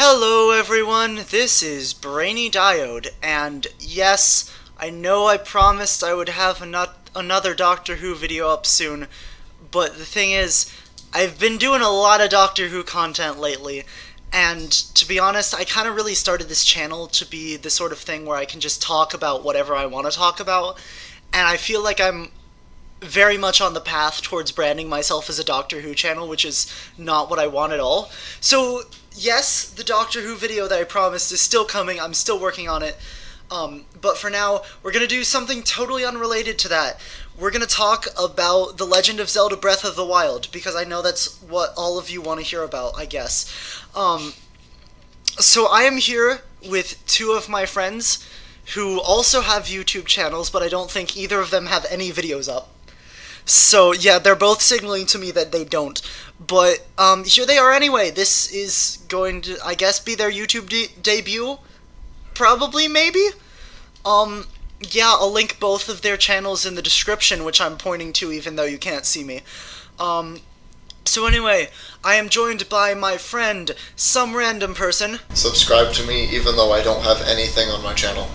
Hello everyone, this is Brainy Diode, and yes, I know I promised I would have another Doctor Who video up soon, but the thing is, I've been doing a lot of Doctor Who content lately, and to be honest, I kind of really started this channel to be the sort of thing where I can just talk about whatever I want to talk about, and I feel like I'm very much on the path towards branding myself as a Doctor Who channel, which is not what I want at all. So, yes, the Doctor Who video that I promised is still coming. I'm still working on it. But for now, we're going to do something totally unrelated to that. We're going to talk about The Legend of Zelda Breath of the Wild, because I know that's what all of you want to hear about, I guess. So I am here with two of my friends who also have YouTube channels, but I don't think either of them have any videos up. So, yeah, they're both signaling to me that they don't. But, here they are anyway. This is going to, I guess, be their YouTube debut? Probably, maybe? Yeah, I'll link both of their channels in the description, which I'm pointing to even though you can't see me. So anyway, I am joined by my friend, some random person. Subscribe to me even though I don't have anything on my channel.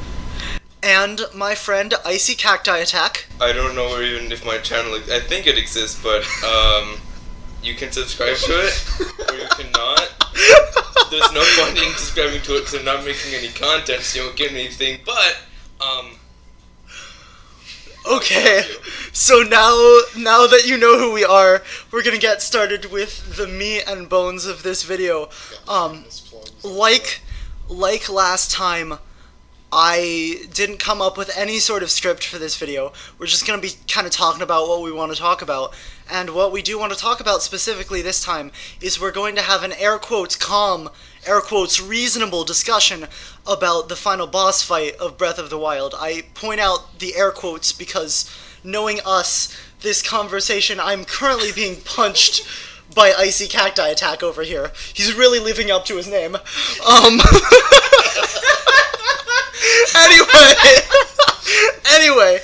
And my friend, IcyCactiAttack. I don't know even if my channel, I think it exists, but you can subscribe to it, or you cannot. There's no point in subscribing to it because I'm not making any content, so you won't get anything, but, Okay, so now that you know who we are, we're gonna get started with the meat and bones of this video. Like last time, I didn't come up with any sort of script for this video. We're just going to be kind of talking about what we want to talk about. And what we do want to talk about specifically this time is we're going to have an air quotes calm, air quotes reasonable discussion about the final boss fight of Breath of the Wild. I point out the air quotes because, knowing us, this conversation, I'm currently being punched by IcyCactiAttack over here. He's really living up to his name. Anyway,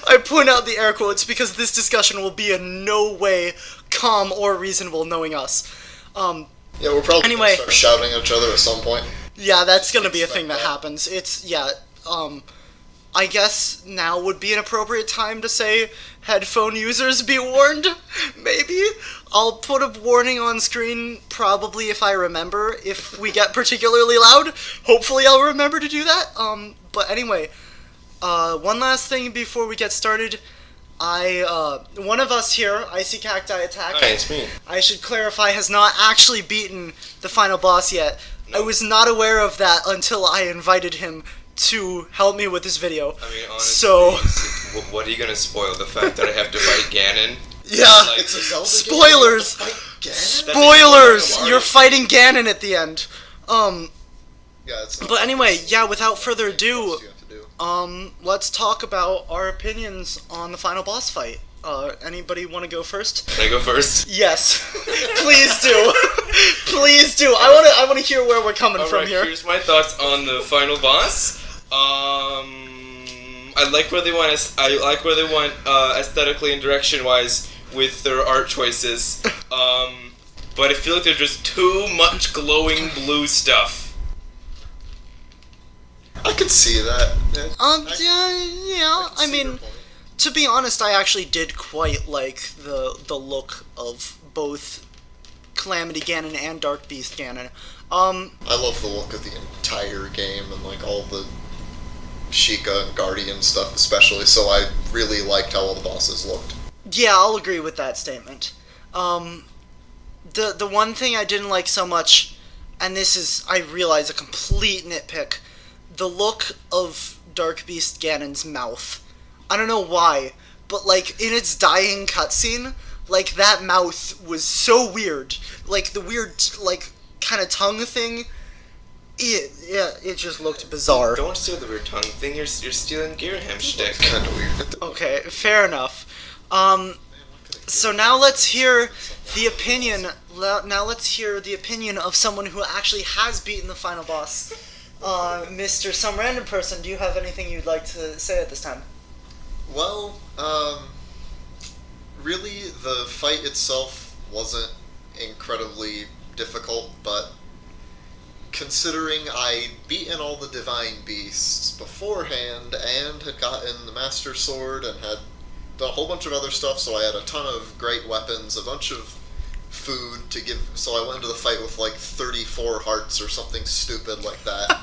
I point out the air quotes because this discussion will be in no way calm or reasonable, knowing us. Yeah, we're probably gonna start shouting at each other at some point. Yeah, that's gonna be a thing that happens. I guess now would be an appropriate time to say, headphone users be warned, maybe? I'll put a warning on screen, probably if I remember, if we get particularly loud. Hopefully I'll remember to do that. But anyway, one last thing before we get started. One of us here, IcyCactiAttack, hi, it's me. I should clarify, has not actually beaten the final boss yet. No. I was not aware of that until I invited him to help me with this video. I mean, honestly, so what are you gonna spoil? The fact that I have to fight Ganon? Yeah, like, it's a Zelda spoilers! game? Spoilers! You're fighting Ganon at the end. Yeah, it's but anyway, yeah, without further ado, let's talk about our opinions on the final boss fight. Anybody want to go first? Can I go first? Yes. Please do. Please do. I want to hear where we're coming from here. Here's my thoughts on the final boss. I like where they went. I like where they went aesthetically and direction-wise with their art choices. But I feel like there's just too much glowing blue stuff. I could see that. Yeah. I mean, to be honest, I actually did quite like the look of both Calamity Ganon and Dark Beast Ganon. I love the look of the entire game and like all the Sheikah and Guardian stuff especially, so I really liked how all the bosses looked. Yeah, I'll agree with that statement. The one thing I didn't like so much, and this is, I realize, a complete nitpick, the look of Dark Beast Ganon's mouth. I don't know why, but like in its dying cutscene, like that mouth was so weird. Like the weird, like kind of tongue thing. It just looked bizarre. Don't steal the weird tongue thing. You're stealing Gearham's shtick. Kind of weird. Okay, fair enough. So now let's hear the opinion. Now let's hear the opinion of someone who actually has beaten the final boss. Mr. Some Random Person, do you have anything you'd like to say at this time? Well, really, the fight itself wasn't incredibly difficult, but considering I'd beaten all the divine beasts beforehand and had gotten the Master Sword and had done a whole bunch of other stuff, so I had a ton of great weapons, a bunch of food to give, so I went into the fight with like 34 hearts or something stupid like that.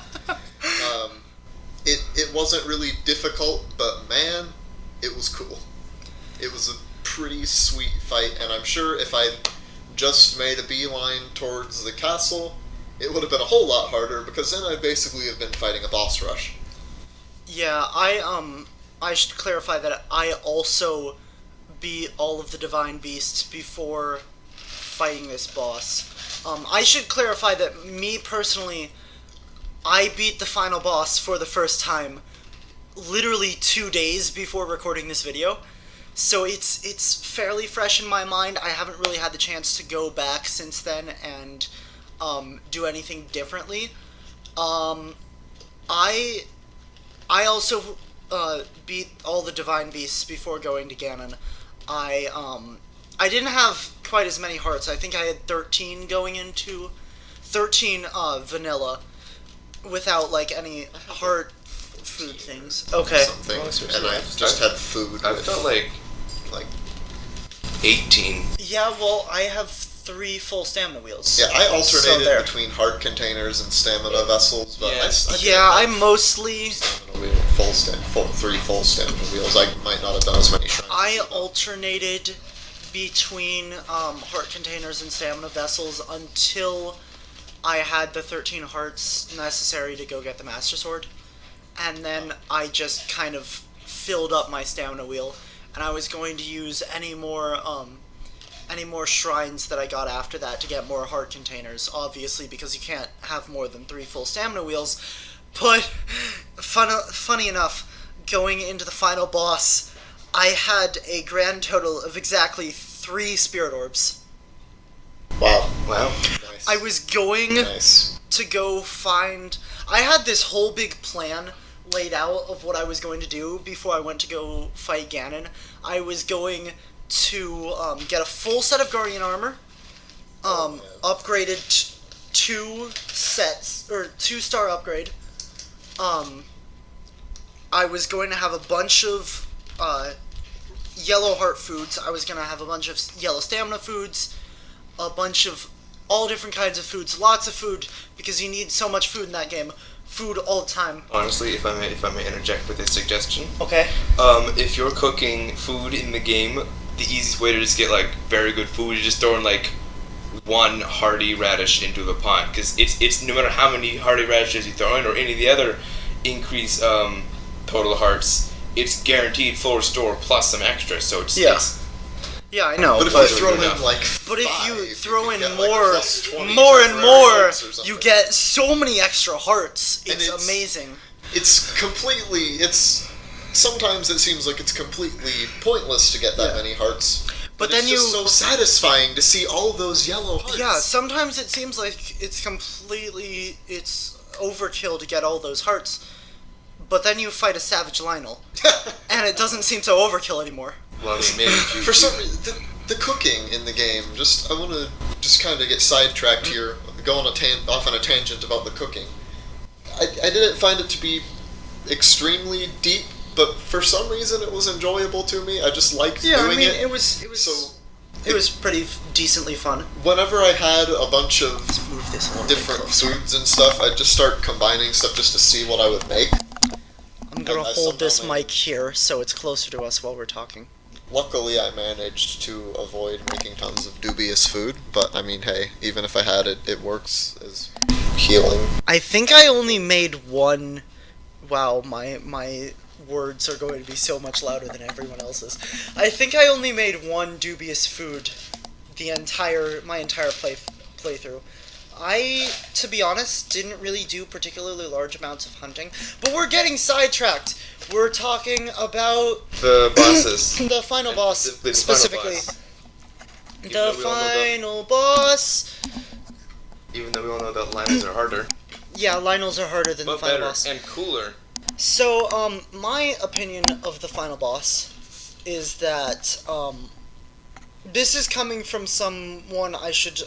It wasn't really difficult, but man, it was cool. It was a pretty sweet fight, and I'm sure if I just made a beeline towards the castle, it would have been a whole lot harder, because then I'd basically have been fighting a boss rush. Yeah, I should clarify that I also beat all of the divine beasts before fighting this boss. I should clarify that me personally, I beat the final boss for the first time literally 2 days before recording this video. So it's fairly fresh in my mind. I haven't really had the chance to go back since then and do anything differently. I also beat all the divine beasts before going to Ganon. I didn't have quite as many hearts. I think I had 13 going into 13 vanilla without like any heart food things. Okay. Something, and I just had food. I've got like 18. Yeah, well, I have 3 full stamina wheels. Yeah, I alternated there. between heart containers and stamina vessels, but I mostly three full stamina wheels. I might not have done as many shrines. I alternated between heart containers and stamina vessels until I had the 13 hearts necessary to go get the Master Sword, and then I just kind of filled up my stamina wheel, and I was going to use any more shrines that I got after that to get more heart containers, obviously, because you can't have more than 3 full stamina wheels. But funny enough, going into the final boss, I had a grand total of exactly 3 spirit orbs. Wow. Nice. I was going to go find... I had this whole big plan laid out of what I was going to do before I went to go fight Ganon. I was going to get a full set of Guardian armor, upgraded 2 sets, or 2-star upgrade. I was going to have a bunch of yellow heart foods. I was going to have a bunch of yellow stamina foods, a bunch of all different kinds of foods, lots of food, because you need so much food in that game. Food all the time. Honestly, if I may interject with a suggestion. Okay. If you're cooking food in the game, the easiest way to just get like very good food is just throwing like 1 hearty radish into the pot, because it's no matter how many hearty radishes you throw in or any of the other increase total hearts, it's guaranteed full restore plus some extra. So it's yeah, I know. But if you throw in like But if you throw in get, more like, more and more, you you get so many extra hearts. It's it's amazing. Sometimes it seems like it's completely pointless to get that many hearts. But it's then just so satisfying to see all those yellow hearts. Yeah, sometimes it seems like it's overkill to get all those hearts. But then you fight a Savage Lionel, and it doesn't seem so overkill anymore. Well, I mean, maybe for some reason, the cooking in the game, I want to just kind of get sidetracked here, go on off on a tangent about the cooking. I didn't find it to be extremely deep, but for some reason it was enjoyable to me. I just liked doing it. Yeah, I mean, it was pretty decently fun. Whenever I had a bunch of Move this a little different bit closer. foods and stuff, I'd just start combining stuff just to see what I would make. I'm gonna hold this mic here so it's closer to us while we're talking. Luckily, I managed to avoid making tons of dubious food, but I mean, hey, even if I had it, it works as healing. I think I only made 1... Wow, my words are going to be so much louder than everyone else's. I think I only made 1 dubious food my entire playthrough. I, to be honest, didn't really do particularly large amounts of hunting, but we're getting sidetracked. We're talking about the bosses. the final boss, specifically. The final boss. Even though we all know that Lionels are harder. Yeah, Lionels are harder than the final boss. And cooler. So, my opinion of the final boss is that, this is coming from someone I should,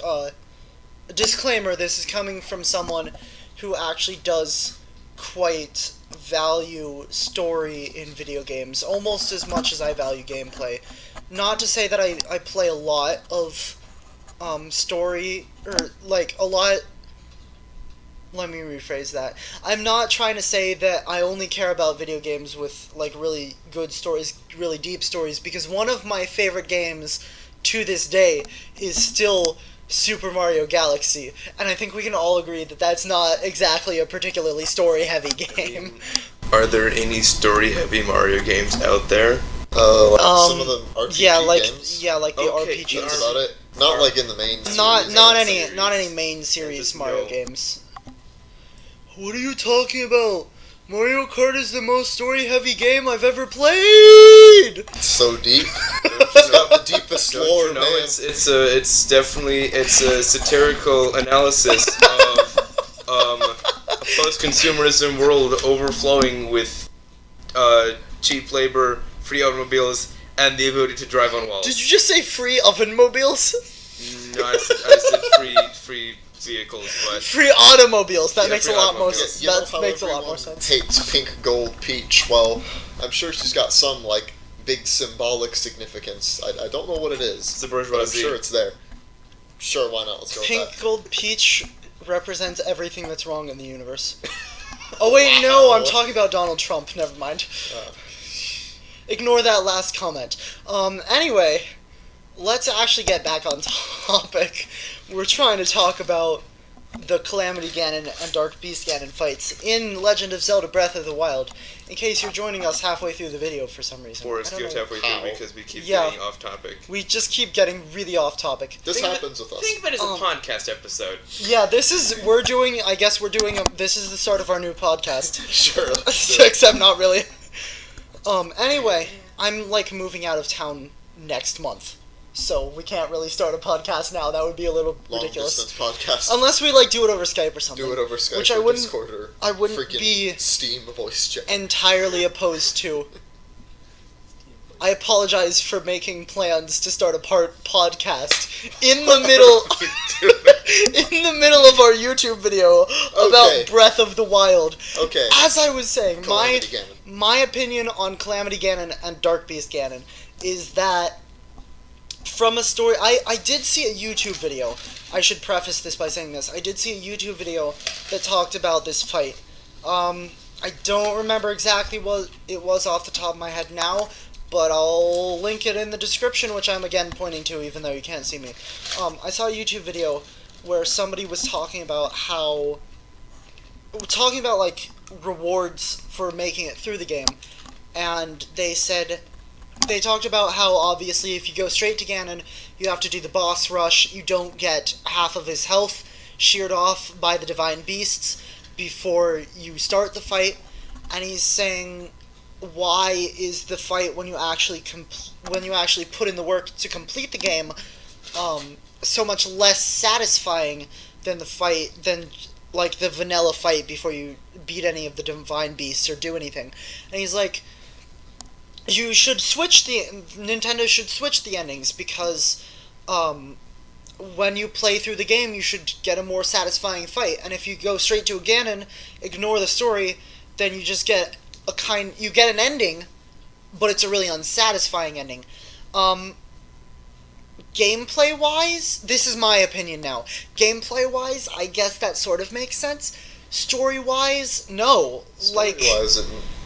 disclaimer, this is coming from someone who actually does quite value story in video games, almost as much as I value gameplay. Not to say that I play a lot of story, or like a lot. Let me rephrase that. I'm not trying to say that I only care about video games with like really good stories, really deep stories, because one of my favorite games to this day is still Super Mario Galaxy, and I think we can all agree that that's not exactly a particularly story-heavy game. Are there any story-heavy Mario games out there? Some of the RPG games. Like the Okay, RPGs. That's about it. Not like in the main series. Not any main series Mario games. What are you talking about? Mario Kart is the most story-heavy game I've ever played. It's so deep. It's got the deepest lore, man. It's definitely a satirical analysis of a post-consumerism world overflowing with cheap labor, free automobiles, and the ability to drive on walls. Did you just say free ovenmobiles? No, I said free vehicles, but free automobiles. That Yeah, makes a free lot more automobiles. sense. You know That how makes a lot everyone more sense. hates Pink Gold Peach? Well, I'm sure she's got some like big symbolic significance. I don't know what it is. it's the But I'm bourgeoisie. sure it's there. Sure, why not? Let's go with Pink that. Gold Peach represents everything that's wrong in the universe. Oh wait, no, I'm talking about Donald Trump. Never mind. Ignore that last comment. Anyway, let's actually get back on topic. We're trying to talk about the Calamity Ganon and Dark Beast Ganon fights in Legend of Zelda Breath of the Wild. In case you're joining us halfway through the video for some reason. Or I it's don't skipped know. halfway how. through because we keep Yeah. getting off topic. We just keep getting really off topic. This happens with us. Think of it as a podcast episode. Yeah, this is this is the start of our new podcast. Sure. let's do it. Except not really. Anyway, I'm like moving out of town next month, so we can't really start a podcast now. That would be a little Long ridiculous. distance podcast. Unless we like do it over Skype or something. Do it over Skype Which I or wouldn't- Discord or I wouldn't freaking be Steam voice chat. entirely opposed to. I apologize for making plans to start a podcast in the middle in the middle of our YouTube video about Okay. Breath of the Wild. Okay. As I was saying, Calamity Ganon. my opinion on Calamity Ganon and Dark Beast Ganon is that from a story... I did see a YouTube video. I should preface this by saying this. I did see a YouTube video that talked about this fight. I don't remember exactly what it was off the top of my head now, but I'll link it in the description, which I'm again pointing to even though you can't see me. I saw a YouTube video where somebody was talking about like rewards for making it through the game, and they talked about how obviously if you go straight to Ganon, you have to do the boss rush. You don't get half of his health sheared off by the divine beasts before you start the fight, and he's saying, why is the fight when you actually put in the work to complete the game so much less satisfying than like the vanilla fight before you beat any of the divine beasts or do anything? And he's like, Nintendo should switch the endings, because when you play through the game you should get a more satisfying fight, and if you go straight to a Ganon, ignore the story, then you just get you get an ending, but it's a really unsatisfying ending. Gameplay-wise, this is my opinion now. Gameplay-wise, I guess that sort of makes sense. Story-wise, no. Story-wise,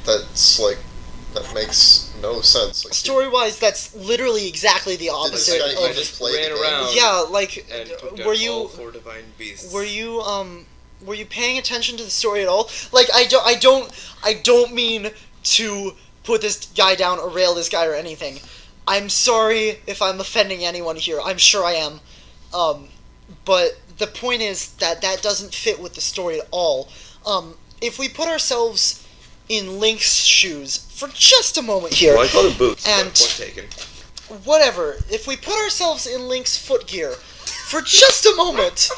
that makes no sense. Like, Story-wise, that's literally exactly the did this opposite guy of... even just play ran the game? around. Yeah, like, And took down were all 4 divine beasts. were you paying attention to the story at all? Like, I don't mean to put this guy down or rail this guy or anything. I'm sorry if I'm offending anyone here. I'm sure I am. But the point is that doesn't fit with the story at all. If we put ourselves in Link's shoes for just a moment here, Well, I call them boots. And- Point taken. whatever, if we put ourselves in Link's footgear for just a moment,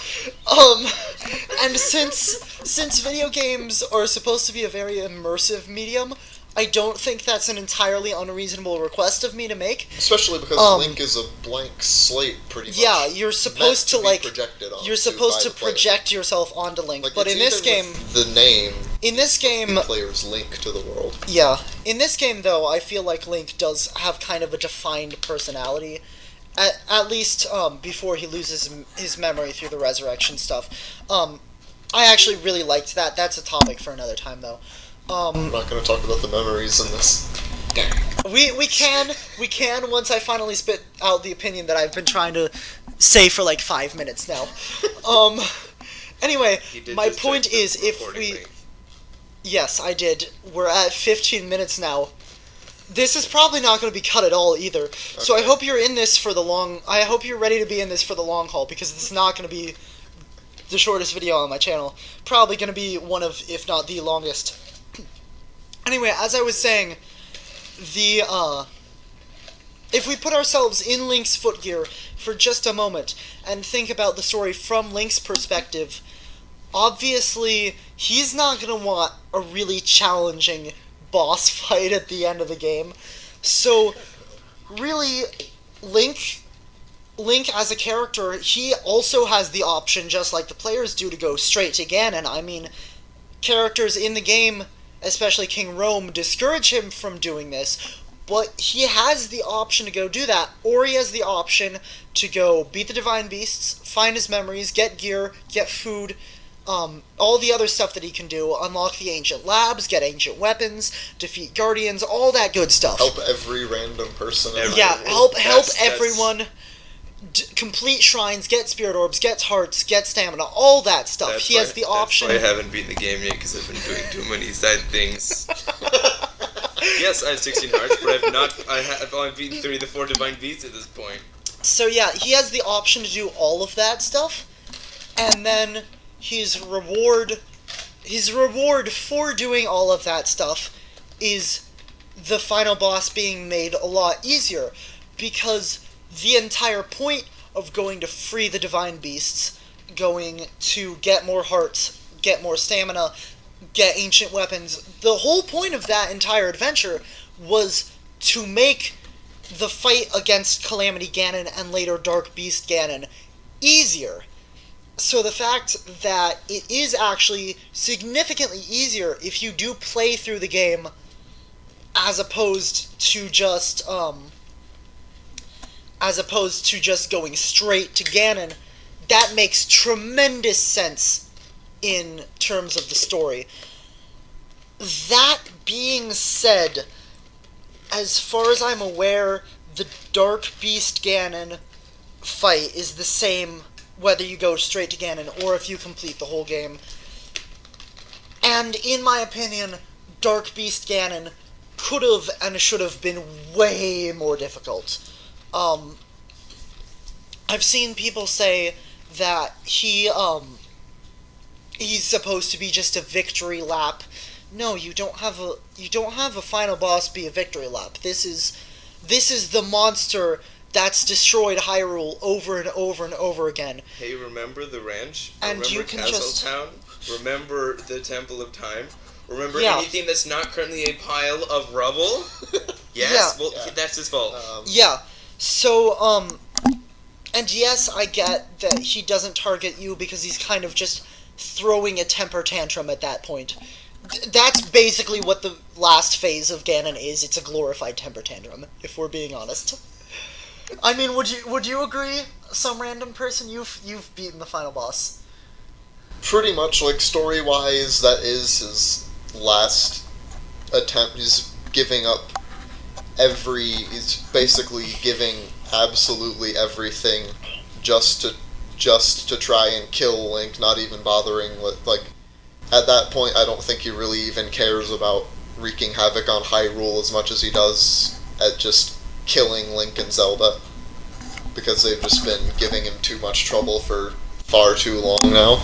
and since video games are supposed to be a very immersive medium, I don't think that's an entirely unreasonable request of me to make. Especially because Link is a blank slate, pretty much. Yeah, you're supposed to like you're supposed to project yourself onto Link, like, but in this game, the name. In this game, the player's Link to the world. Yeah, in this game though, I feel like Link does have kind of a defined personality. At least before he loses his memory through the resurrection stuff. I actually really liked that. That's a topic for another time though. I'm not going to talk about the memories in this. We can once I finally spit out the opinion that I've been trying to say for like 5 minutes now. Anyway, my point is if we... Yes, I did. We're at 15 minutes now. This is probably not going to be cut at all either. Okay. So I hope you're in this for the long... I hope you're ready to be in this for the long haul, because it's not going to be the shortest video on my channel. Probably going to be one of, if not the longest. Anyway, as I was saying, if we put ourselves in Link's footgear for just a moment and think about the story from Link's perspective, obviously he's not going to want a really challenging boss fight at the end of the game. So, really, Link as a character, he also has the option, just like the players do, to go straight to Ganon. I mean, characters in the game, especially King Rome, discourage him from doing this, but he has the option to go do that, or he has the option to go beat the Divine Beasts, find his memories, get gear, get food, all the other stuff that he can do, unlock the ancient labs, get ancient weapons, defeat guardians, all that good stuff. Help every random person. Help everyone. Complete shrines, get spirit orbs, get hearts, get stamina, all that stuff. He has the option. That's why I haven't beaten the game yet, because I've been doing too many side things. Yes, I have 16 hearts, but I've only beaten 3 of the 4 divine beasts at this point. So yeah, he has the option to do all of that stuff, and then his reward for doing all of that stuff is the final boss being made a lot easier, because the entire point of going to free the divine beasts, going to get more hearts, get more stamina, get ancient weapons, the whole point of that entire adventure was to make the fight against Calamity Ganon and later Dark Beast Ganon easier. So the fact that it is actually significantly easier if you do play through the game as opposed to just going straight to Ganon, that makes tremendous sense in terms of the story. That being said, as far as I'm aware, the Dark Beast Ganon fight is the same whether you go straight to Ganon or if you complete the whole game. And in my opinion, Dark Beast Ganon could have and should have been way more difficult. I've seen people say that he's supposed to be just a victory lap. No, you don't have a final boss be a victory lap. This is the monster that's destroyed Hyrule over and over and over again. Hey, remember the ranch? And remember you can Castletown? Remember the Temple of Time? Remember anything that's not currently a pile of rubble? Yes? Yeah. Well, that's his fault. Yeah. So, and yes, I get that he doesn't target you because he's kind of just throwing a temper tantrum at that point. That's basically what the last phase of Ganon is. It's a glorified temper tantrum, if we're being honest. I mean, would you agree, some random person? You've beaten the final boss. Pretty much, like, story-wise, that is his last attempt. He's giving up he's basically giving absolutely everything just to try and kill Link, not even bothering with, like, at that point, I don't think he really even cares about wreaking havoc on Hyrule as much as he does at just killing Link and Zelda, because they've just been giving him too much trouble for far too long now,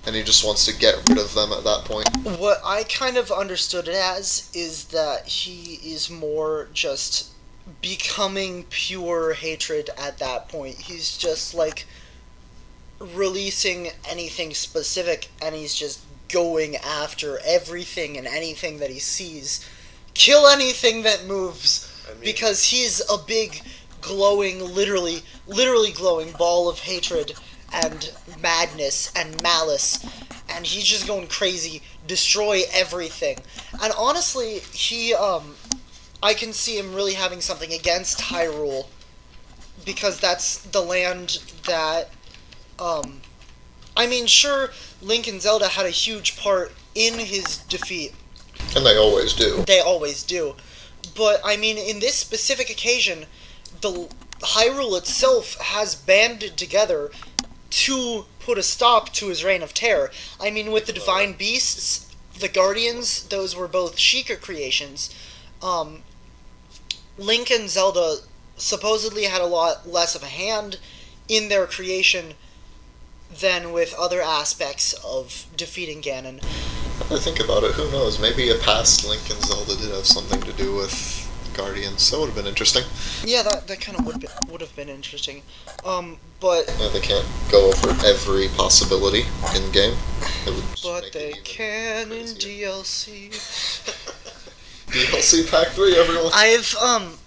and he just wants to get rid of them at that point. What I kind of understood it as is that he is more just becoming pure hatred at that point. He's just, like, releasing anything specific, and he's just going after everything and anything that he sees, kill anything that moves, I mean, because he's a big, glowing, literally glowing ball of hatred and madness and malice, and he's just going crazy, destroy everything. And honestly, I can see him really having something against Hyrule, because that's the land that, I mean, sure, Link and Zelda had a huge part in his defeat. And they always do. They always do. But, I mean, in this specific occasion, the Hyrule itself has banded together to put a stop to his reign of terror. I mean, with the Divine Beasts, the Guardians, those were both Sheikah creations. Link and Zelda supposedly had a lot less of a hand in their creation than with other aspects of defeating Ganon. I think about it, who knows? Maybe a past Link and Zelda did have something to do with Guardians. That would have been interesting. Yeah, that kind of would have been interesting. But They can't go over every possibility in game. but they can in DLC. DLC Pack 3, everyone.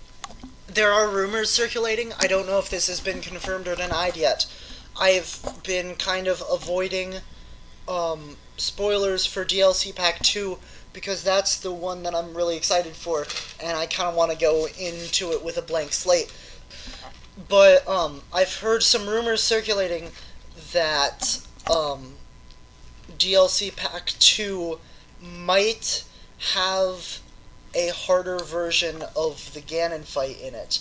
There are rumors circulating. I don't know if this has been confirmed or denied yet. I've been kind of avoiding spoilers for DLC Pack 2 because that's the one that I'm really excited for, and I kind of want to go into it with a blank slate. But I've heard some rumors circulating that DLC Pack 2 might have a harder version of the Ganon fight in it.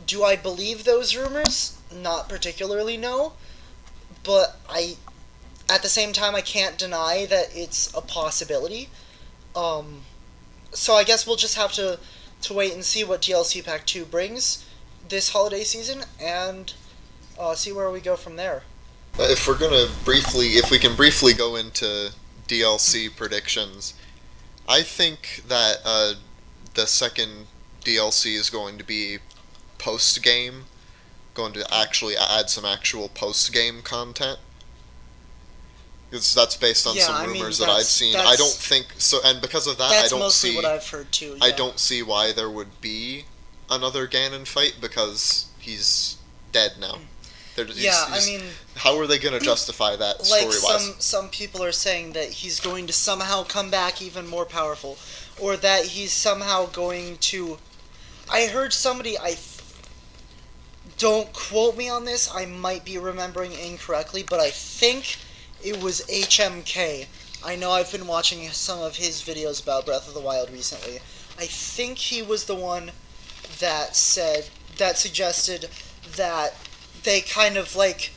Do I believe those rumors? Not particularly, no. But at the same time, I can't deny that it's a possibility. So I guess we'll just have to wait and see what DLC Pack 2 brings this holiday season, and see where we go from there. If we can briefly go into DLC predictions, I think that the second DLC is going to be post-game, going to actually add some actual post-game content. Because that's based on some rumors that I've seen. I don't think so, and because of that, I don't see. That's mostly what I've heard too. Yeah. I don't see why there would be another Ganon fight because he's dead now. How are they going to justify that story-wise? Like some people are saying that he's going to somehow come back even more powerful, or that he's somehow going to. I heard somebody. Don't quote me on this. I might be remembering incorrectly, but I think it was HMK. I know I've been watching some of his videos about Breath of the Wild recently. I think he was the one that suggested that they kind of like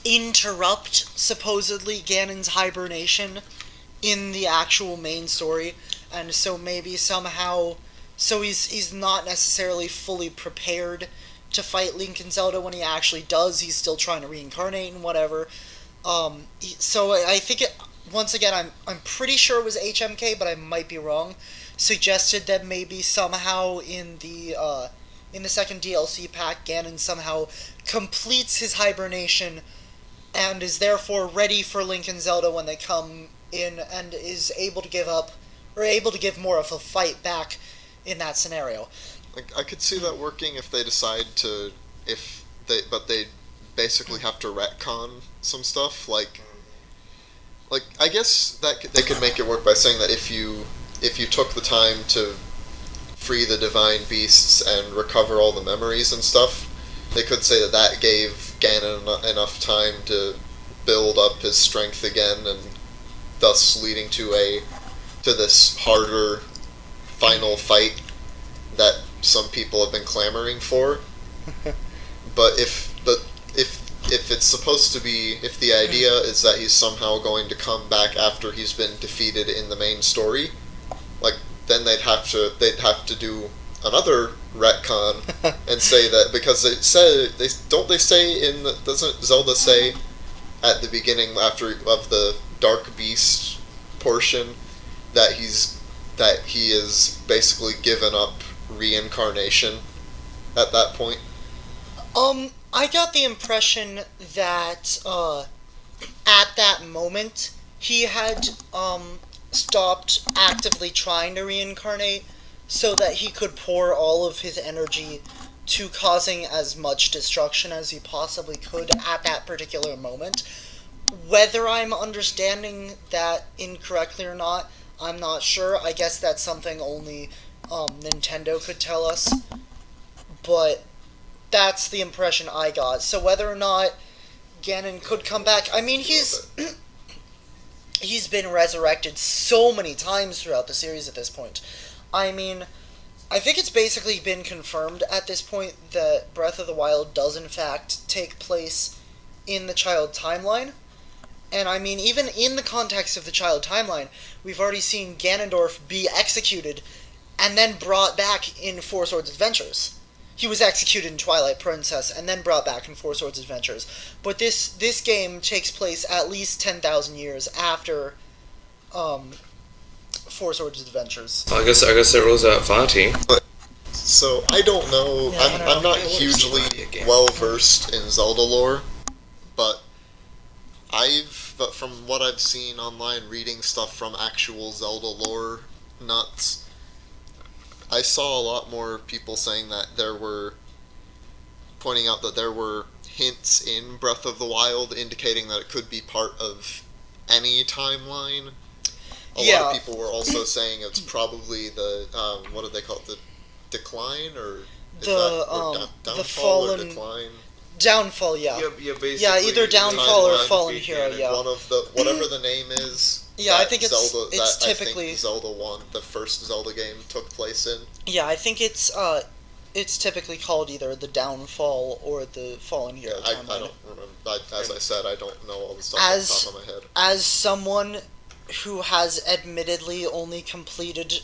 interrupt supposedly Ganon's hibernation in the actual main story, and so maybe somehow he's not necessarily fully prepared to fight Link and Zelda when he actually does. He's still trying to reincarnate and whatever. So I think once again, I'm pretty sure it was HMK, but I might be wrong. Suggested that maybe somehow in the second DLC pack, Ganon somehow completes his hibernation and is therefore ready for Link and Zelda when they come in, and is able to give more of a fight back in that scenario. Like, I could see that working if they decide to, but they basically have to retcon some stuff. Like I guess that they could make it work by saying that if you took the time to free the divine beasts and recover all the memories and stuff, they could say that gave Ganon enough time to build up his strength again, and thus leading to this harder final fight that some people have been clamoring for. But if it's supposed to be, if the idea is that he's somehow going to come back after he's been defeated in the main story, like, then they'd have to do another retcon and say that, because doesn't Zelda say at the beginning of the Dark Beast portion that he is basically given up reincarnation at that point? I got the impression that at that moment he had stopped actively trying to reincarnate so that he could pour all of his energy to causing as much destruction as he possibly could at that particular moment. Whether I'm understanding that incorrectly or not, I'm not sure. I guess that's something only Nintendo could tell us. But that's the impression I got. So whether or not Ganon could come back, I mean, he's been resurrected so many times throughout the series at this point. I mean, I think it's basically been confirmed at this point that Breath of the Wild does in fact take place in the child timeline. And I mean, even in the context of the child timeline, we've already seen Ganondorf be executed and then brought back in Four Swords Adventures. He was executed in Twilight Princess and then brought back in Four Swords Adventures. But this game takes place at least 10,000 years after Four Swords Adventures. I guess it rules out Vati. So I don't know. Yeah, I'm not hugely well versed in Zelda lore, but from what I've seen online, reading stuff from actual Zelda lore nuts, I saw a lot more people saying that pointing out that there were hints in Breath of the Wild indicating that it could be part of any timeline. A lot of people were also saying it's probably the what do they call it, the decline, or downfall fallen, or decline? Downfall, yeah. Basically. Yeah, either downfall or fallen hero, yeah. One of the whatever the name is. Yeah, I think Zelda, it's that typically I think Zelda 1, the first Zelda game, took place in. Yeah, I think it's typically called either the Downfall or the Fallen Hero timeline. I don't remember. As I said, I don't know all the stuff off the top of my head. As someone who has admittedly only completed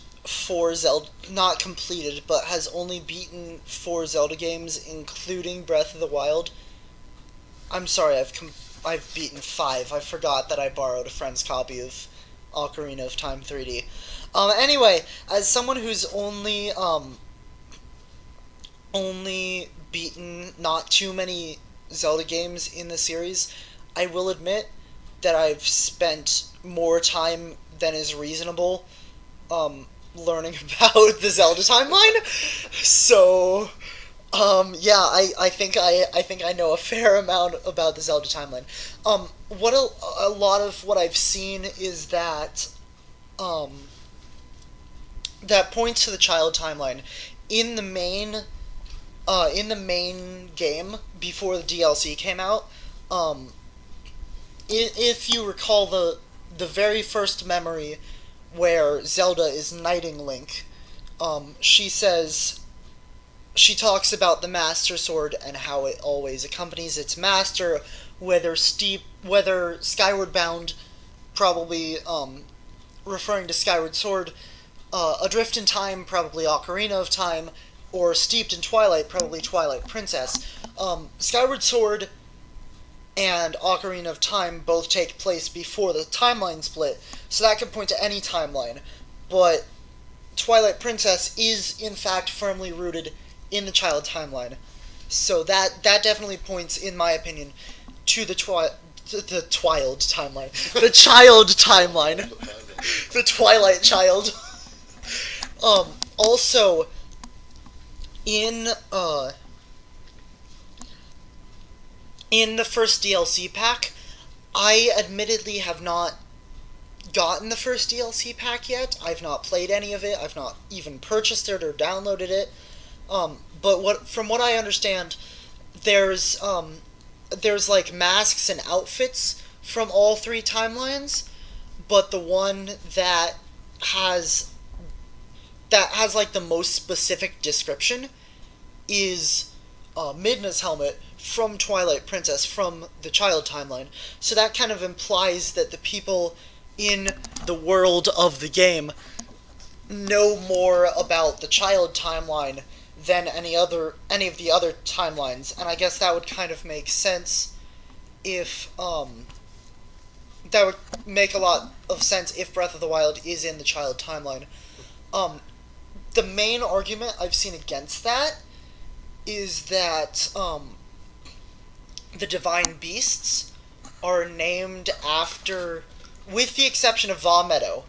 not completed, but has only beaten 4 Zelda games, including Breath of the Wild. I'm sorry, I've beaten 5. I forgot that I borrowed a friend's copy of Ocarina of Time 3D. Anyway, as someone who's only beaten not too many Zelda games in the series, I will admit that I've spent more time than is reasonable learning about the Zelda timeline. So yeah, I think I know a fair amount about the Zelda timeline. What a lot of what I've seen is that that points to the child timeline in the main game before the DLC came out. If you recall the very first memory where Zelda is knighting Link, she talks about the Master Sword and how it always accompanies its master, whether Skyward Bound, probably referring to Skyward Sword, Adrift in Time, probably Ocarina of Time, or Steeped in Twilight, probably Twilight Princess. Skyward Sword and Ocarina of Time both take place before the timeline split, so that could point to any timeline. But Twilight Princess is, in fact, firmly rooted in the child timeline. So that definitely points, in my opinion, to the Twilight timeline. The child timeline. The Twilight Child. Also, in the first DLC pack, I admittedly have not gotten the first DLC pack yet. I've not played any of it. I've not even purchased it or downloaded it. But from what I understand, there's like masks and outfits from all 3 timelines, but the one that has like the most specific description is Midna's helmet from Twilight Princess, from the child timeline. So that kind of implies that the people in the world of the game know more about the child timeline than any of the other timelines, and I guess that would kind of make sense if that would make a lot of sense if Breath of the Wild is in the child timeline. The main argument I've seen against that is that the divine beasts are named after, with the exception of Va Meadow,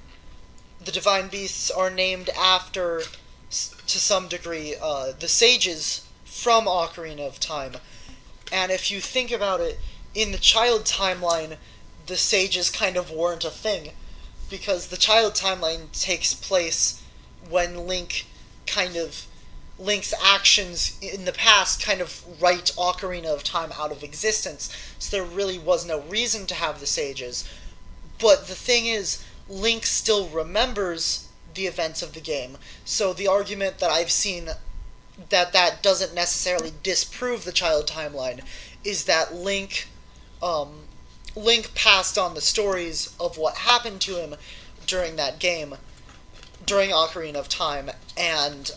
the divine beasts are named after, to some degree, the sages from Ocarina of Time. And if you think about it, in the child timeline, the sages kind of weren't a thing, because the child timeline takes place when Link's actions in the past kind of write Ocarina of Time out of existence, so there really was no reason to have the sages. But the thing is, Link still remembers the events of the game, so the argument that I've seen that doesn't necessarily disprove the child timeline is that Link passed on the stories of what happened to him during that game, during Ocarina of Time, and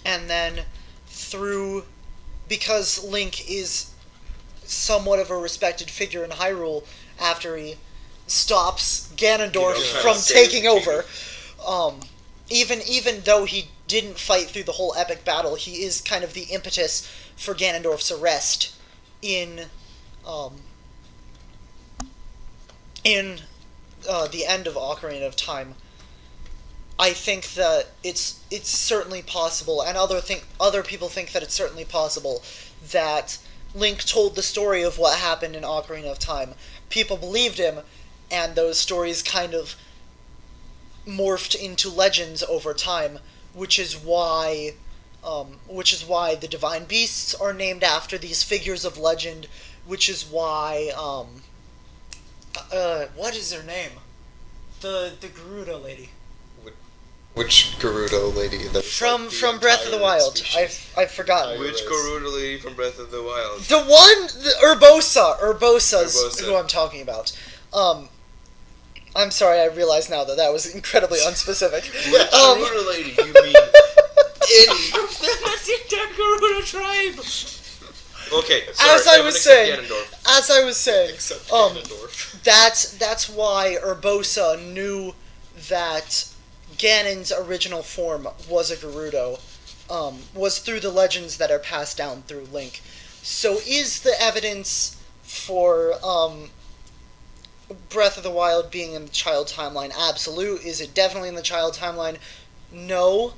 then because Link is somewhat of a respected figure in Hyrule after he stops Ganondorf from taking over, even though he didn't fight through the whole epic battle, he is kind of the impetus for Ganondorf's arrest in the end of Ocarina of Time. I think that it's certainly possible, and other people think that it's certainly possible that Link told the story of what happened in Ocarina of Time. People believed him, and those stories kind of morphed into legends over time, which is why the divine beasts are named after these figures of legend, which is why what is her name? The Gerudo lady. Which Gerudo lady? From Breath of the Wild. I've forgotten. Which Gerudo lady from Breath of the Wild? The one, Urbosa's who I'm talking about. I'm sorry, I realize now that was incredibly unspecific. Which Gerudo lady? You mean any? That's the entire Gerudo tribe. Okay, sorry. As I was saying, Except Ganondorf. that's why Urbosa knew that Ganon's original form was a Gerudo, was through the legends that are passed down through Link. So is the evidence for Breath of the Wild being in the child timeline absolute? Is it definitely in the child timeline? No.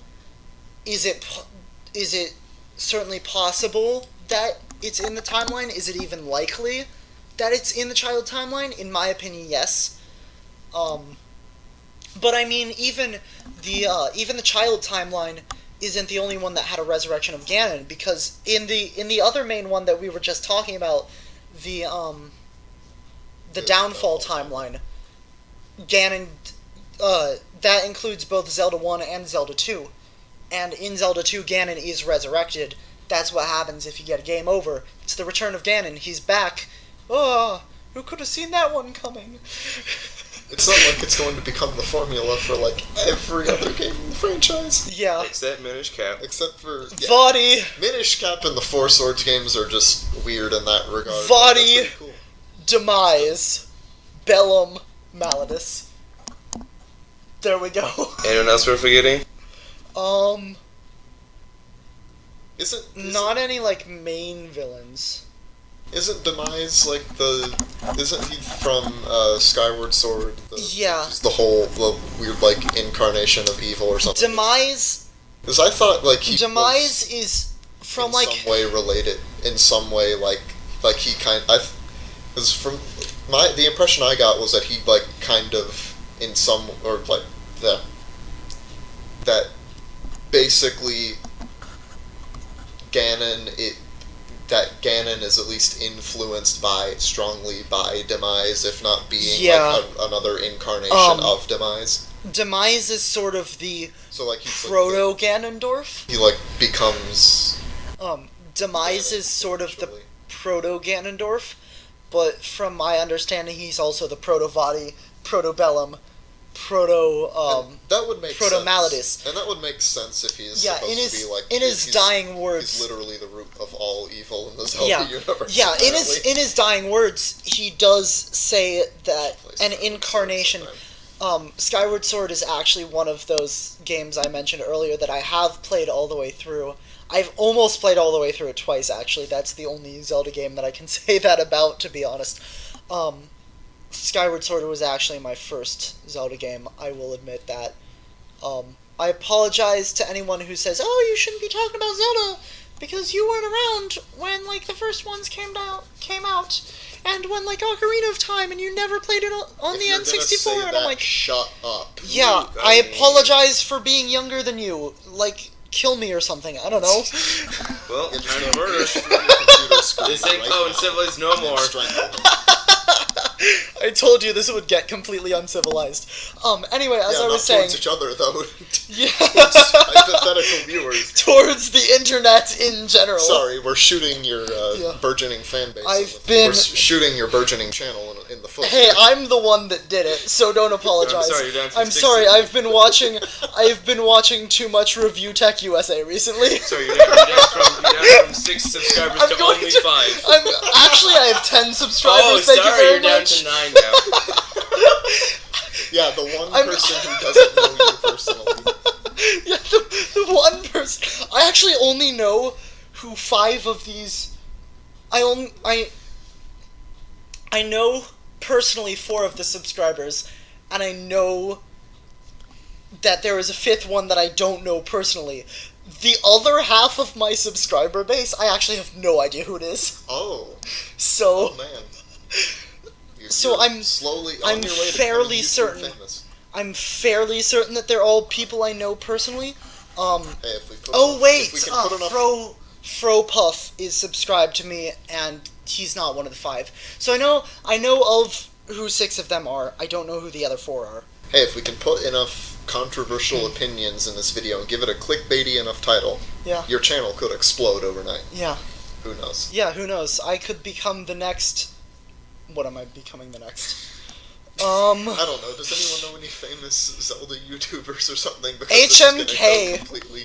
Is it certainly possible that it's in the timeline? Is it even likely that it's in the child timeline? In my opinion, yes. But I mean, even the child timeline isn't the only one that had a resurrection of Ganon, because in the other main one that we were just talking about, the downfall timeline, Ganon, that includes both Zelda 1 and Zelda 2. And in Zelda 2, Ganon is resurrected. That's what happens if you get a game over. It's the return of Ganon. He's back. Oh, who could have seen that one coming? It's not like it's going to become the formula for, like, every other game in the franchise. Yeah. Except Minish Cap. Except for... Yeah, Vadi! Minish Cap and the Four Swords games are just weird in that regard. Vadi! Cool. Demise. Bellum. Malladus. There we go. Anyone else we're forgetting? Not any, like, main villains. Isn't Demise, like, isn't he from, Skyward Sword? Yeah. The weird, like, incarnation of evil or something? Demise... Because I thought, like, Demise is from, like... in some way related. In some way, like he because from the impression I got was that he, like, kind of, in some, or, like, that basically Ganon is at least influenced strongly by Demise, if not being like another incarnation of Demise. Demise is sort of the he's proto Ganondorf. He like becomes. Demise is sort of the proto Ganondorf, but from my understanding, he's also the proto Vadi, proto Bellum, that would make proto Malladus. And that would make sense if he's supposed to be like in his dying words. He's literally the root of all evil in the Zelda universe. Yeah, apparently. in his dying words, he does say that an incarnation. Skyward Sword is actually one of those games I mentioned earlier that I have played all the way through. I've almost played all the way through it twice, actually. That's the only Zelda game that I can say that about, to be honest. Skyward Sword was actually my first Zelda game. I will admit that. I apologize to anyone who says, "Oh, you shouldn't be talking about Zelda because you weren't around when like the first ones came out, and when like Ocarina of Time, and you never played it on the N64." And I'm like, shut up. yeah, I apologize for being younger than you. Like, kill me or something. I don't know. Well, Yeah, just I'm go murdered. through your computer screen This ain't right Poe now and civilized no and more. strangle him. I told you this would get completely uncivilized. Anyway, as I was not saying, towards each other though. yeah, Hypothetical viewers. towards the internet in general. Sorry, we're shooting your Yeah. burgeoning fan base. We're shooting your burgeoning channel in the foot. Hey, I'm the one that did it, so don't apologize. I'm sorry, you're down from I'm 6 sorry, I've been watching too much Review Tech USA recently. So you're down from 6 subscribers I'm to going only to- 5. I have 10 subscribers. Oh, Thank you sorry, very you're down much. to 9 now. Yeah, the one I'm- person who doesn't know you personally. Yeah, the one person. I actually only know who 5 of these. I know personally 4 of the subscribers, and I know that there is a 5th one that I don't know personally. The other half of my subscriber base, I actually have no idea who it is. Oh So, man. So You're I'm- slowly I'm on your way to fairly becoming YouTube certain- famous. I'm fairly certain that they're all people I know personally. Hey, if we put Oh enough, wait, if we can put enough, Fro Puff is subscribed to me, and he's not one of the 5. So I know of who 6 of them are. I don't know who the other 4 are. hey, if we can put enough controversial opinions in this video and give it a clickbaity enough title, Yeah. your channel could explode overnight. Yeah. Who knows? Yeah, who knows? I could become the next. What am I becoming the next? I don't know. Does anyone know any famous Zelda YouTubers or something? Because this is gonna HMK. go completely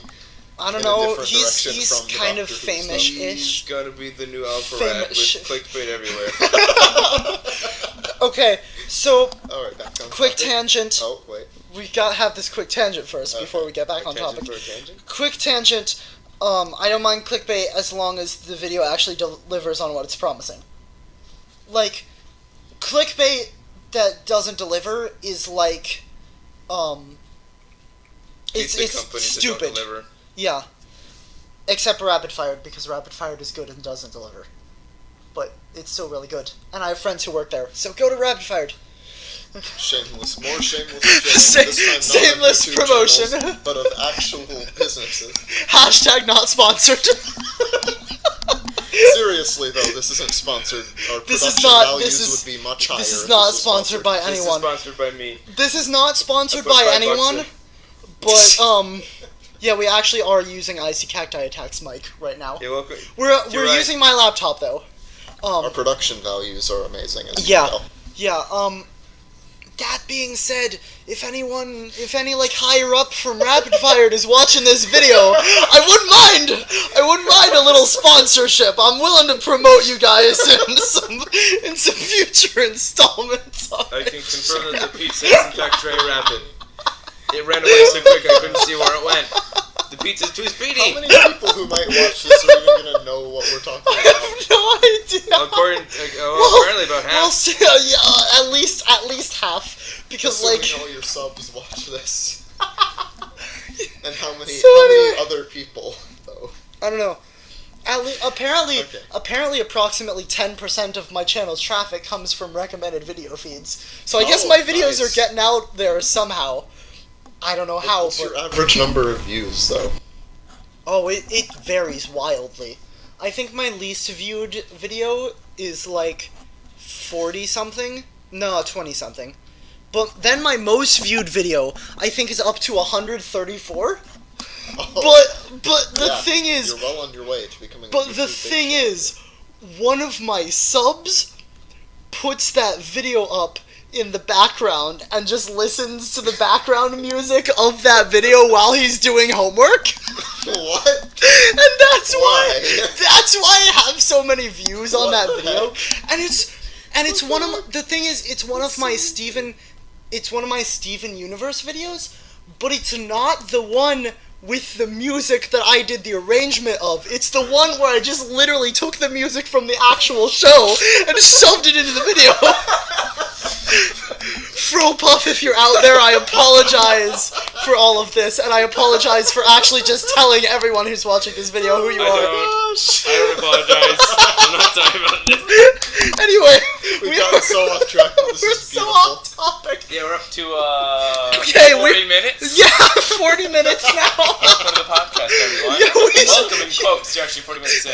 I don't in a know. different direction He's from the kind of Doctor Who stuff. He's famous-ish. gotta be the new Alpha Rat with Famous. clickbait everywhere. Okay, so All right, back on quick topic. tangent. Oh wait. We gotta have this quick tangent first Okay. before we get back A on tangent topic. for a tangent? Quick tangent. I don't mind clickbait as long as the video actually delivers on what it's promising. Like, clickbait that doesn't deliver is like, it's Pizza companies that don't stupid. deliver. Yeah. Except Rapid Fired, because Rapid Fired is good and doesn't deliver. But it's still really good. And I have friends who work there, so go to Rapid Fired. Shameless, more shameless. Sa- This time not of shameless YouTube promotion. channels, but of actual businesses. Hashtag not sponsored. Seriously though, this isn't sponsored. Our This is production not- values this is- would be much higher. this is if not was sponsored by This is anyone. sponsored by me. This is not sponsored I put by $5 anyone, in. but yeah, we actually are using IcyCactiAttack's mic right now. Yeah, welcome. We're You're right. using my laptop though. Our production values are amazing. As Yeah. You can tell. Yeah, that being said, if any like higher up from Rapid Fired is watching this video, I wouldn't mind a little sponsorship. I'm willing to promote you guys in some future installments. I can confirm that the pizza is in fact very rapid. It ran away so quick I couldn't see where it went. The pizza's too speedy. How many people who might watch this are even gonna know what we're talking I about? have no idea. Apparently about half. We'll see, yeah, at least half, because Assuming like all your subs watch this. And how many So anyway- other people though? I don't know. Apparently, Okay. approximately 10% of my channel's traffic comes from recommended video feeds. So I guess Oh, my videos nice. are getting out there somehow. I don't know how, What's but your average number of views though? oh, it varies wildly. I think my least viewed video is like 40 something. No, 20 something. But then my most viewed video, I think, is up to 134. Oh, But the yeah, thing is, you're well on your way to becoming. a but the YouTube thing big shot. is, one of my subs puts that video up in the background and just listens to the background music of that video while he's doing homework. What? And that's Why? that's why I have so many views on What that the video. heck? And it's one of the thing is it's one of my so Steven Universe videos, but it's not the one with the music that I did the arrangement of. It's the one where I just literally took the music from the actual show and shoved it into the video. Puff, if you're out there, I apologize for all of this, and I apologize for actually just telling everyone who's watching this video who you are. I don't apologize. I'm not talking about this. Anyway, We've gotten so off track. This we're is so beautiful. off topic. Yeah, we're up to Okay, 40 minutes. Yeah, 40 minutes now. Welcome to the podcast, everyone. Yeah, Welcome in quotes. You're actually 40 minutes in.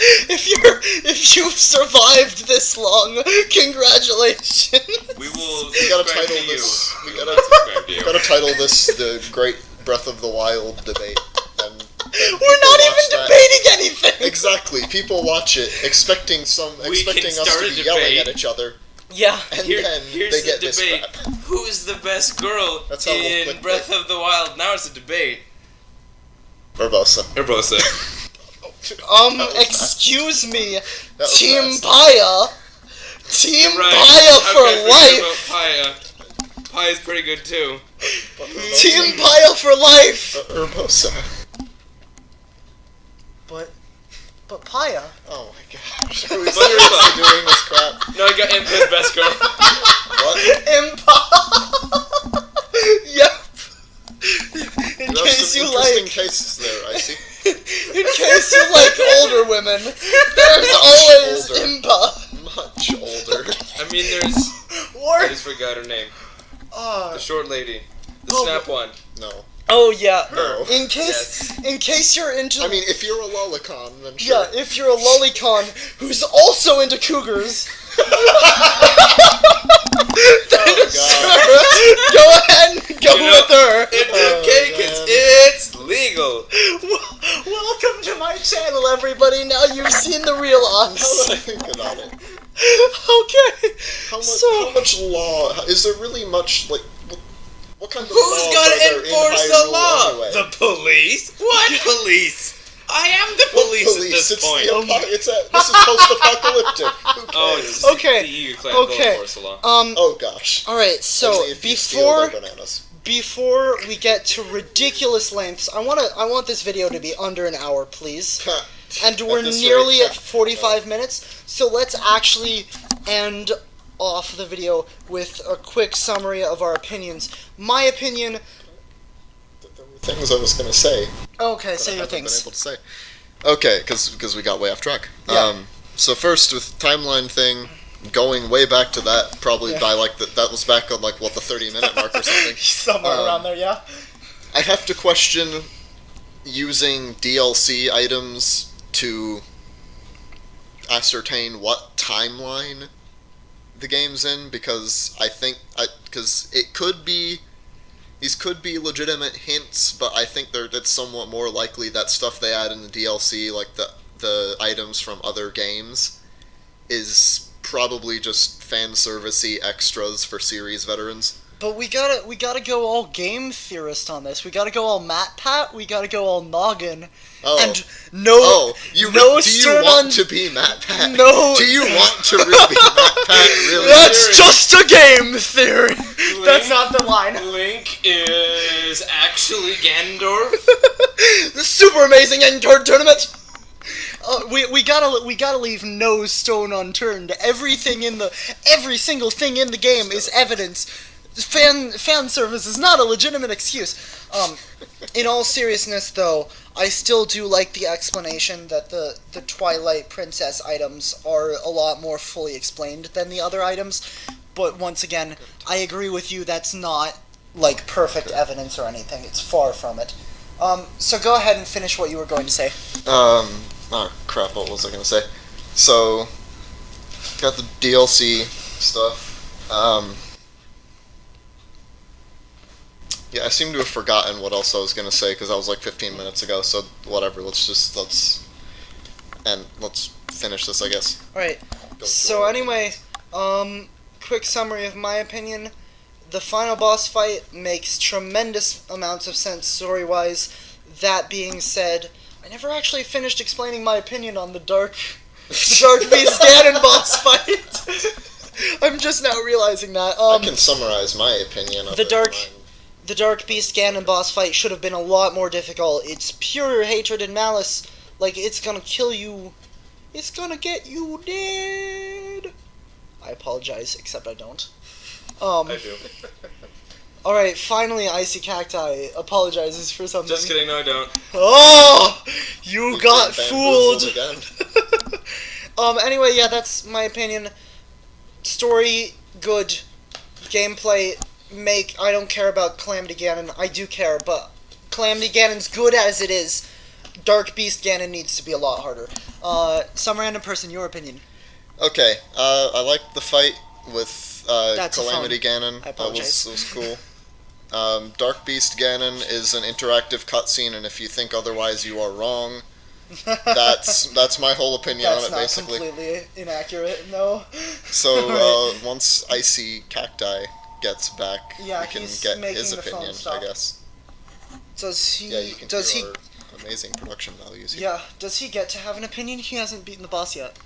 If you've survived this long, congratulations. We will. We gotta subscribe title to you. this. We will not subscribe to you. We gotta title this the Great Breath of the Wild debate. And We're not even debating anything. Exactly. People watch it expecting us start to a be yelling debate. at each other, Yeah. and Here's then the they get this debate. crap. Who's the best girl That's how we'll in click Breath it. of the Wild? Now it's a debate. Barbosa. Urbosa. Excuse me, That was Team fast. Paya. Team Right. Paya How for could I forget life. about Paya? Paya's pretty good too. Team Paya for life. Urbosa. But Paya. Oh my gosh. Are we But seriously Urbosa. doing this crap? No, I got Impa's best girl. What? Impa. Yep. In You have case some you interesting like. cases there, I see. In case you like older women, there's always older. Impa. Much older. I mean, there's. Or I just forgot her name. The short lady. The Oh, snap one. No. oh yeah. No. In case you're into. I mean, if you're a lolicon, then yeah, sure. if you're a lolicon who's also into cougars. Go ahead and go with her. It's Oh, okay, man. kids. It's legal. Welcome to my channel, everybody. Now you've seen the real How us. did I think about it? Okay. How much law? Is there really much, like, what kind of Who's laws gonna are there in enforce Hyrule the law? anyway? The police? What police? I am the What police, police? at this It's point. this is post-apocalyptic. Who cares? Oh, it's Okay, the EU clan will okay. enforce the law. Oh gosh. All right. So Only if you steal their bananas. before we get to ridiculous lengths, I want this video to be under an hour, please. And we're At this nearly rate, at 45 minutes, so let's actually end off the video with a quick summary of our opinions. My opinion. There were things I was gonna say. Okay, But say I your haven't been things. able to say. Okay, because we got way off track. Yeah. So first with timeline thing, going way back to that, probably Yeah. by like that was back on like what the 30-minute mark or something. Somewhere around there, yeah. I have to question using DLC items to ascertain what timeline the game's in, because I think because it could be. These could be legitimate hints, but I think it's somewhat more likely that stuff they add in the DLC, like the items from other games, is probably just fan servicey extras for series veterans. But we gotta go all game theorist on this. We gotta go all MatPat. We gotta go all Noggin. Oh. And no, do you stern want on- to be MatPat? No. Do you want to really be MatPat? Really? That's just a game theory. That's not the line. Link is actually Ganondorf. The super amazing Endcard tournament. We gotta leave no stone unturned. Every single thing in the game is evidence. Fan service is not a legitimate excuse. In all seriousness, though, I still do like the explanation that the Twilight Princess items are a lot more fully explained than the other items. But once again, I agree with you. That's not like perfect evidence or anything. It's far from it. So go ahead and finish what you were going to say. Oh crap, what was I gonna say? So, got the DLC stuff. Yeah, I seem to have forgotten what else I was gonna say, because that was like 15 minutes ago, so whatever, let's finish this, I guess. Alright, so anyway, quick summary of my opinion. The final boss fight makes tremendous amounts of sense story-wise. That being said, I never actually finished explaining my opinion on the Dark Beast Ganon boss fight. I'm just now realizing that. I can summarize my opinion of the it. Dark Beast Ganon boss fight should have been a lot more difficult. It's pure hatred and malice. Like, it's gonna kill you. It's gonna get you dead. I apologize, except I don't. I do. Alright, finally Icy Cacti apologizes for something. Just kidding, no I don't. Oh! You got been fooled! bamboozled again. Anyway, yeah, that's my opinion. Story, good. Gameplay, I don't care about Calamity Ganon. I do care, but Calamity Ganon's good as it is. Dark Beast Ganon needs to be a lot harder. Some random person, your opinion. Okay, I liked the fight with That's Calamity Ganon. I apologize. That was cool. Dark Beast Ganon is an interactive cutscene, and if you think otherwise, you are wrong. That's my whole opinion on it, basically. That's not completely inaccurate, no. So Alright. once IcyCacti gets back, Yeah, we can he's get making his the phone opinion, stop. I guess. Does he? Yeah, you can does hear he? our amazing production values here. Yeah. Does he get to have an opinion? He hasn't beaten the boss yet.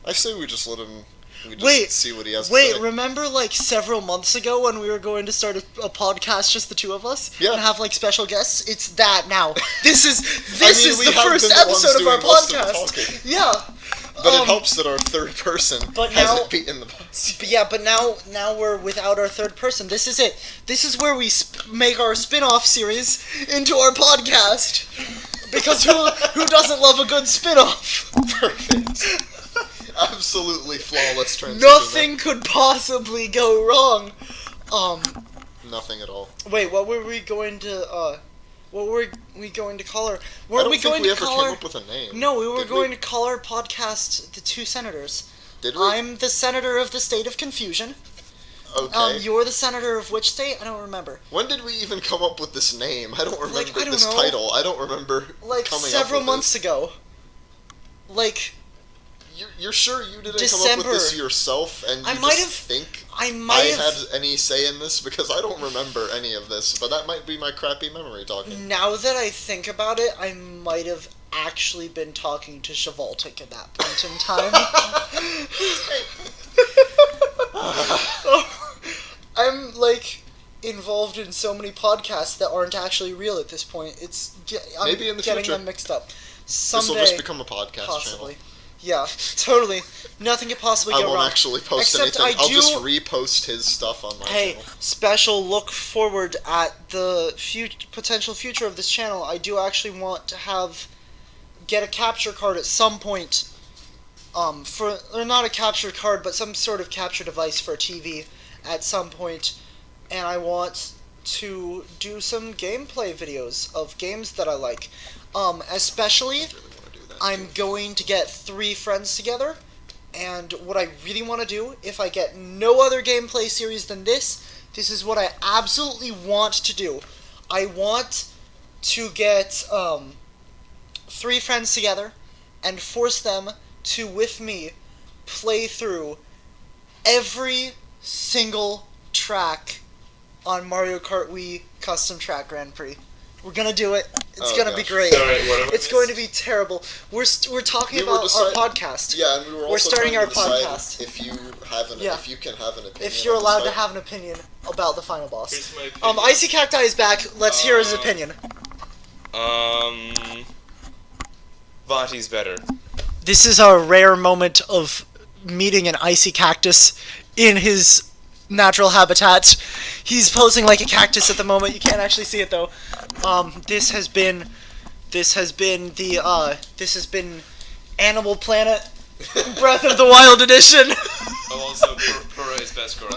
I say we just let him. We just Wait, see what he has to Wait, say. remember like several months ago when we were going to start a podcast, just the two of us, Yeah. and have like special guests? It's that now. This is we the have first been the ones episode of our doing most of the podcast. talking. Yeah. But it helps that our third person but hasn't now- beaten the boss. But yeah, but now we're without our third person. This is it. This is where we make our spin-off series into our podcast. Because who doesn't love a good spin-off? Perfect. Absolutely flawless transition. Nothing could possibly go wrong. Nothing at all. Wait, what were we going to what were we going to call her? I Were don't we think going we to ever call came her? up with a name. No, we were Did going to call our podcast The Two Senators. Did we? I'm the senator of the state of confusion. Okay. You're the senator of which state? I don't remember. When did we even come up with this name? I don't remember I don't this know. title. I don't remember Like coming several up with months ago. Like You're sure you didn't come up December. with this yourself, and you I just might have- think I I might have. had any say in this? Because I don't remember any of this, but that might be my crappy memory talking. Now that I think about it, I might have actually been talking to Chevaltic at that point in time. I'm like involved in so many podcasts that aren't actually real at this point. I'm Maybe in the getting future. them mixed up. This Someday, will just become a podcast possibly. channel. Yeah, totally. Nothing could possibly I go won't wrong. actually post Except anything. I I'll do- just repost his stuff on my Hey, channel. special look forward at the potential future of this channel. I do actually want to get a capture card at some point. Or not a capture card, but some sort of capture device for a TV at some point, and I want to do some gameplay videos of games that I like. Especially, I really want to do that. I'm going to get 3 friends together, and what I really want to do, if I get no other gameplay series than this is what I absolutely want to do. I want to get 3 friends together and force them to, with me, play through every single track on Mario Kart Wii Custom Track Grand Prix. We're gonna do it. It's Oh, gonna be gosh. great. Sorry, what have I It's going to missed? be terrible. We're talking We were about our podcast. Yeah, and we were We're also starting trying our to decide podcast. if you can have an opinion. If you're on this allowed to fight. have an opinion about the final boss. Here's my opinion. Icy Cacti is back. Let's hear his opinion. Vati's better. This is a rare moment of meeting an icy cactus in his natural habitat. He's posing like a cactus at the moment. You can't actually see it though. This has been Animal Planet Breath of the Wild edition. Oh, also, Pura is best girl.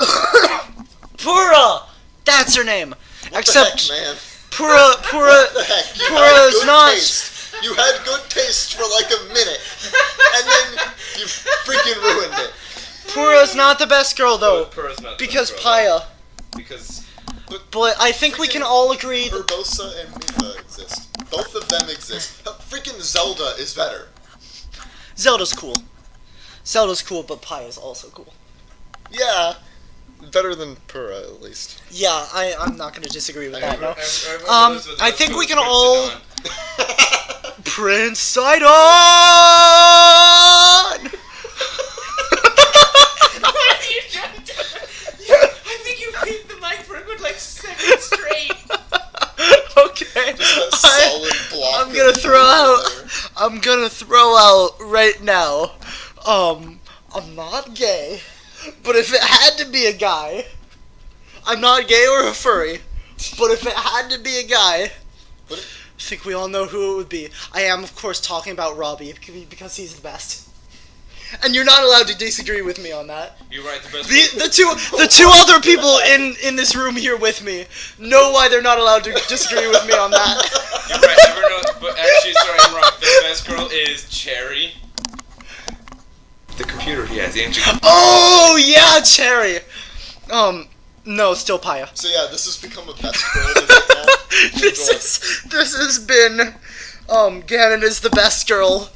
Pura! That's her name. What Except the heck, man? Pura What the heck? You Pura had is good not. taste. You had good taste for like a minute, and then you freaking ruined it. Pura's not the best girl though, Pura's not the because best girl. Paya. Because But I think we can all agree that Urbosa and Mifa exist. Both of them exist. Freaking Zelda is better. Zelda's cool. Zelda's cool, but Paya's also cool. Yeah, better than Pura at least. Yeah, I'm not going to disagree with that. No. everyone knows what the I best think girl we is, can Prince all. Sidon. Prince Sidon. What are you trying to do? I think you hit the mic for a good like 7 straight. Okay. That solid block. I'm gonna of throw out. there. I'm gonna throw out right now. I'm not gay. But if it had to be a guy, I'm not gay or a furry, but if it had to be a guy, I think we all know who it would be. I am, of course, talking about Robbie, because he's the best. And you're not allowed to disagree with me on that. You're right, the best. The two other people in this room here with me know why they're not allowed to disagree with me on that. You're right, but actually, sorry, I'm wrong. The best girl is Cherry. The computer he has, the ancient. Oh, yeah, Cherry. No, still Paya. So yeah, this has become a best girl debate now. This has been, Ganon is the best girl.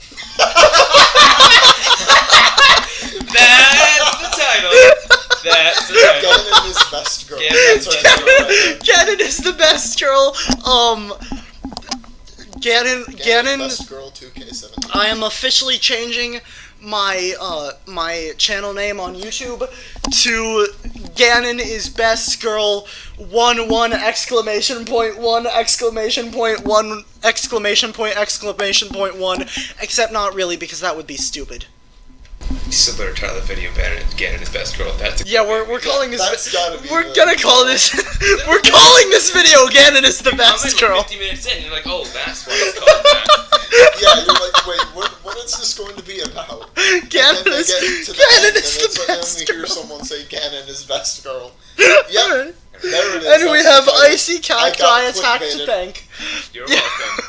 That's the title. That's the title. Ganon is best girl. Ganon is the best girl. Ganon. Best girl 2K17. I am officially changing my channel name on YouTube to Ganon is best girl 1 exclamation point 1 exclamation point 1 exclamation point exclamation point 1, except not really, because that would be stupid. You still better title the video Ganon is best girl. That's a we're calling this. We're the- gonna call this. We're calling this video Ganon is the best girl. 50 minutes in, you're like, oh, that's why it's called that. Yeah, you're like, wait, what is this going to be about? Ganon is the best and you hear girl. someone say Ganon is best girl. Yep, there it is. And we have I got IcyCactiAttack to clickbaited. thank. You're welcome.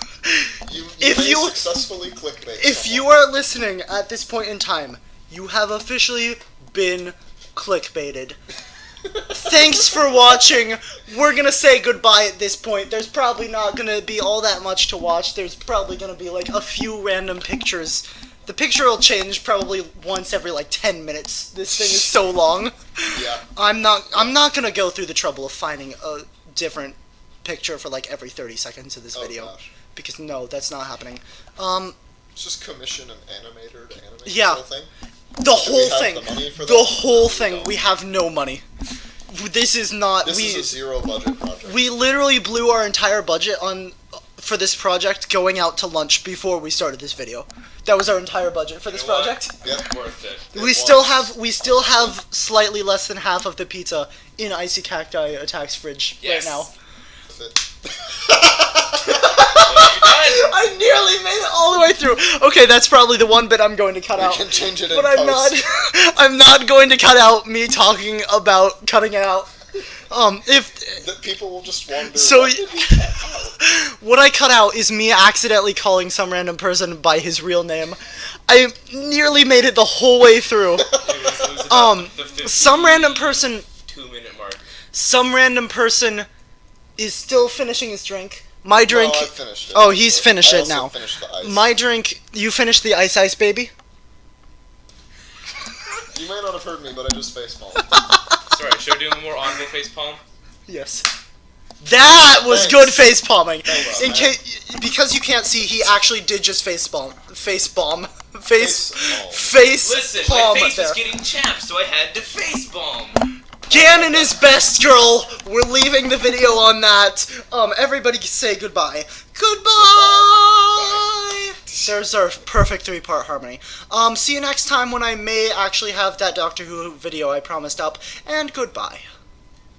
You If may you- successfully clickbait If someone. you are listening at this point in time, you have officially been clickbaited. Thanks for watching. We're gonna say goodbye at this point. There's probably not gonna be all that much to watch. There's probably gonna be like a few random pictures. The picture will change probably once every like 10 minutes. This thing is so long. Yeah. I'm not gonna go through the trouble of finding a different picture for like every 30 seconds of this video. Gosh. Because no, that's not happening. Just commission an animator to animate Yeah. the whole thing. The whole have thing. the money for The that? whole thing. No. We have no money. This is not. This is a zero budget project. We literally blew our entire budget for this project going out to lunch before we started this video. That was our entire budget for this You know what? project. Yep. Worth it. It We was. still have slightly less than half of the pizza in IcyCactiAttack's fridge Yes. right now. I nearly made it all the way through. Okay, that's probably the one bit I'm going to cut We out. can change it in But I'm not. post. I'm not going to cut out me talking about cutting it out. If That people will just wonder. So what did he cut out? what I cut out is me accidentally calling some random person by his real name. I nearly made it the whole way through. It was about the Some random person. 2-minute mark. Some random person is still finishing his drink. My drink. No, I finished it. Oh, he's finished I it also now. Finished the ice. My drink. You finished the ice, baby. You may not have heard me, but I just facepalmed. Sorry, should I do a more audible face palm? Yes. That was Thanks. good face palming. Thanks, In man. case, because you can't see, he actually did just face palm. Facepalm. Face Listen, palm my face there. was getting chapped, so I had to face palm. Ganon is best girl. We're leaving the video on that. Everybody say goodbye. Goodbye. There's our perfect 3-part harmony. See you next time when I may actually have that Doctor Who video I promised up. And goodbye.